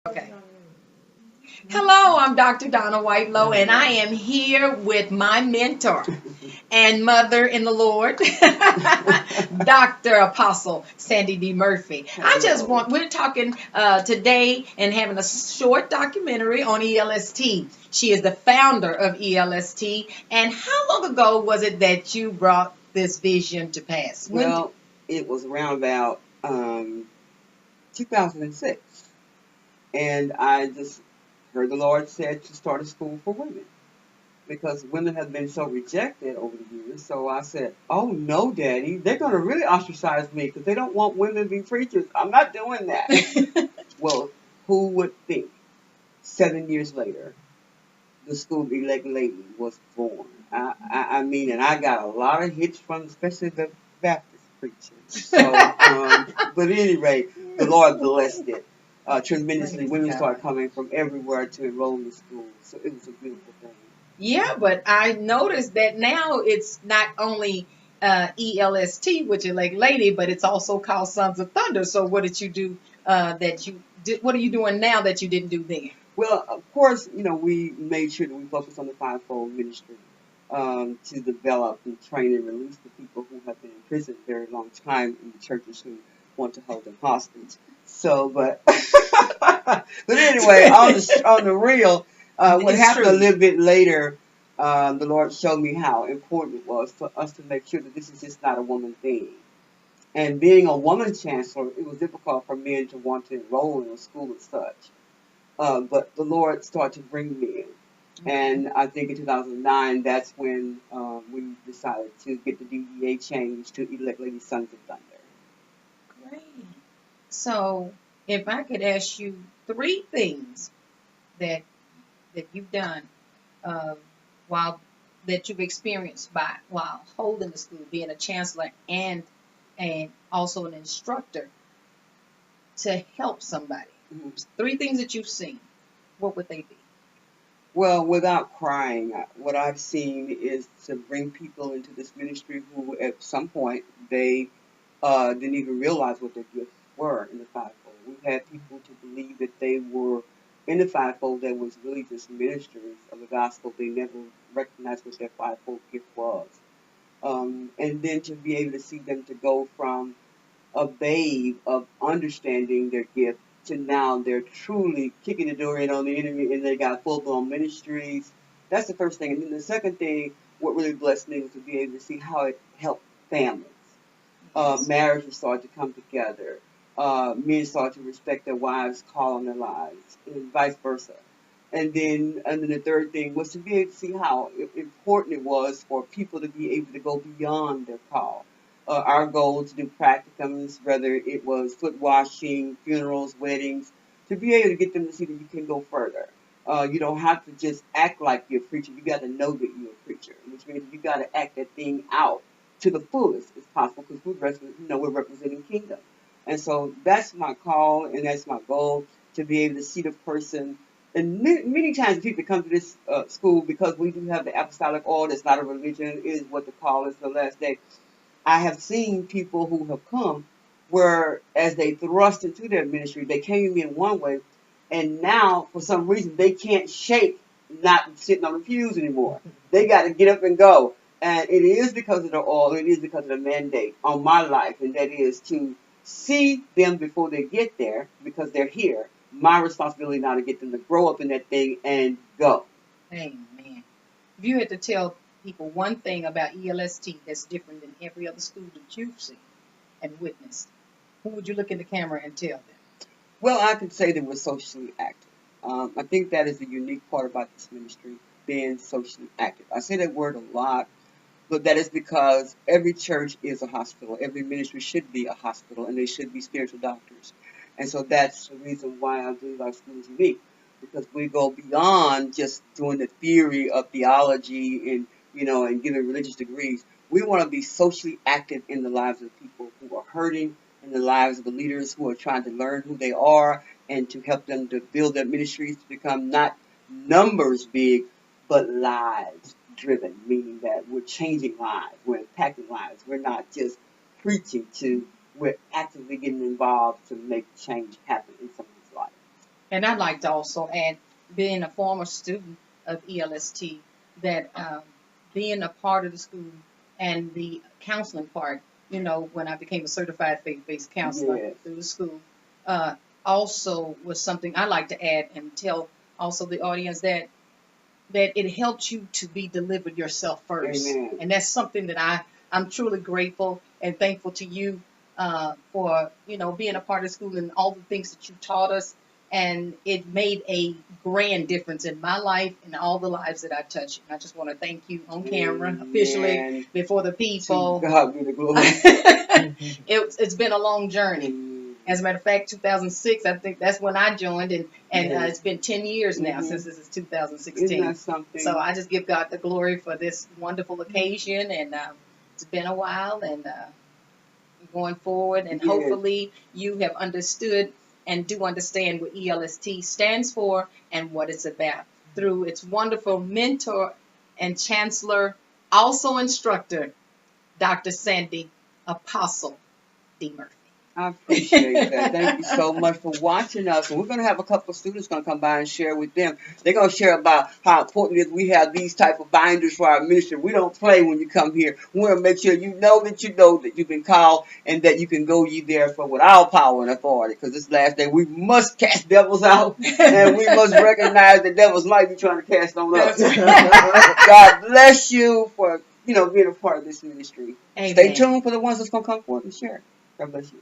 Okay. Hello, I'm Dr. Donna Whitelow, and I am here with my mentor and mother in the Lord, Dr. Apostle Sandy D. Murphy. We're talking today and having a short documentary on ELST. She is the founder of ELST. And how long ago was it that you brought this vision to pass? Well, it was around about 2006. And I just heard the Lord said to start a school for women because women have been so rejected over the years. So I said, oh, no, Daddy, they're going to really ostracize me because they don't want women to be preachers. I'm not doing that. Well, who would think 7 years later the school of elect lady was born? I mean, and I got a lot of hits from especially the Baptist preachers. So, but at any rate, the Lord blessed it tremendously. Women started coming from everywhere to enroll in the school. So it was a beautiful thing. Yeah, but I noticed that now it's not only ELST, which is like lady, but it's also called Sons of Thunder. So what did you do that you did? What are you doing now that you didn't do then? Well, of course, we made sure that we focused on the fivefold ministry to develop and train and release the people who have been in prison a very long time in the churches who want to hold them hostage. So, but but anyway, on the real, what happened a little bit later, the Lord showed me how important it was for us to make sure that this is just not a woman thing. And being a woman chancellor, it was difficult for men to want to enroll in a school as such. But the Lord started to bring me in. And I think in 2009, that's when we decided to get the DEA changed to Elect Lady Sons of Thunder. Great. So if I could ask you three things that you've done while that you've experienced while holding the school, being a chancellor and also an instructor to help somebody. Mm-hmm. Three things that you've seen. What would they be? Well, without crying, what I've seen is to bring people into this ministry who at some point they didn't even realize what their gifts were in the fivefold. We've had people to believe that they were in the fivefold that was really just ministers of the gospel. They never recognized what their fivefold gift was. And then to be able to see them to go from a babe of understanding their gift to now they're truly kicking the door in on the enemy and they got full-blown ministries. That's the first thing. And then the second thing, what really blessed me was to be able to see how it helped families. Marriages started to come together. Men started to respect their wives' call on their lives, and vice versa. And then the third thing was to be able to see how important it was for people to be able to go beyond their call. Our goal to do practicums, whether it was foot washing, funerals, weddings, to be able to get them to see that you can go further. You don't have to just act like you're a preacher. You got to know that you're a preacher, which means you got to act that thing out to the fullest as possible because we're representing kingdom. And so that's my call and that's my goal, to be able to see the person. And many times people come to this school because we do have the apostolic oil. That's not a religion. It is what the call is for the last day. I have seen people who have come where as they thrust into their ministry, they came in one way, and now for some reason they can't shake not sitting on the pews anymore. They got to get up and go. And it is because of the oil, it is because of the mandate on my life, and that is to see them before they get there because they're here. My responsibility now to get them to grow up in that thing and go. Amen. If you had to tell people one thing about ELST that's different than every other school that you've seen and witnessed, who would you look in the camera and tell them? Well, I could say that we're socially active. I think that is the unique part about this ministry, being socially active. I say that word a lot, but that is because every church is a hospital. Every ministry should be a hospital, and they should be spiritual doctors. And so that's the reason why I believe our school is unique, because we go beyond just doing the theory of theology and giving religious degrees. We want to be socially active in the lives of people who are hurting, in the lives of the leaders who are trying to learn who they are, and to help them to build their ministries to become not numbers big, but lives driven, meaning that we're changing lives, we're impacting lives. We're not just preaching we're actively getting involved to make change happen in someone's life. And I'd like to also add, being a former student of ELST, that being a part of the school and the counseling part, when I became a certified faith-based counselor Yes. through the school, uh, also was something I like to add and tell also the audience that it helps you to be delivered yourself first. Amen. And that's something that I'm truly grateful and thankful to you for, being a part of school and all the things that you taught us. And it made a grand difference in my life and all the lives that I touch. And I just want to thank you on camera, officially, Amen. before the To people. God be the glory. It's been a long journey. As a matter of fact, 2006, I think that's when I joined, and it's been 10 years now since this is Isn't 2016. that something? So I just give God the glory for this wonderful occasion, and it's been a while, and going forward, and Yes. hopefully you have understood and do understand what ELST stands for and what it's about through its wonderful mentor and chancellor, also instructor, Dr. Sandy Apostle D. Murphy. I appreciate that. Thank you so much for watching us. And we're going to have a couple of students going to come by and share with them. They're going to share about how important it is we have these type of binders for our ministry. We don't play when you come here. We want to make sure you know that you've been called and that you can go ye therefore with all power and authority. Because this last day we must cast devils out and we must recognize that devils might be trying to cast on us. God bless you for being a part of this ministry. Amen. Stay tuned for the ones that's going to come forth and share. God bless you.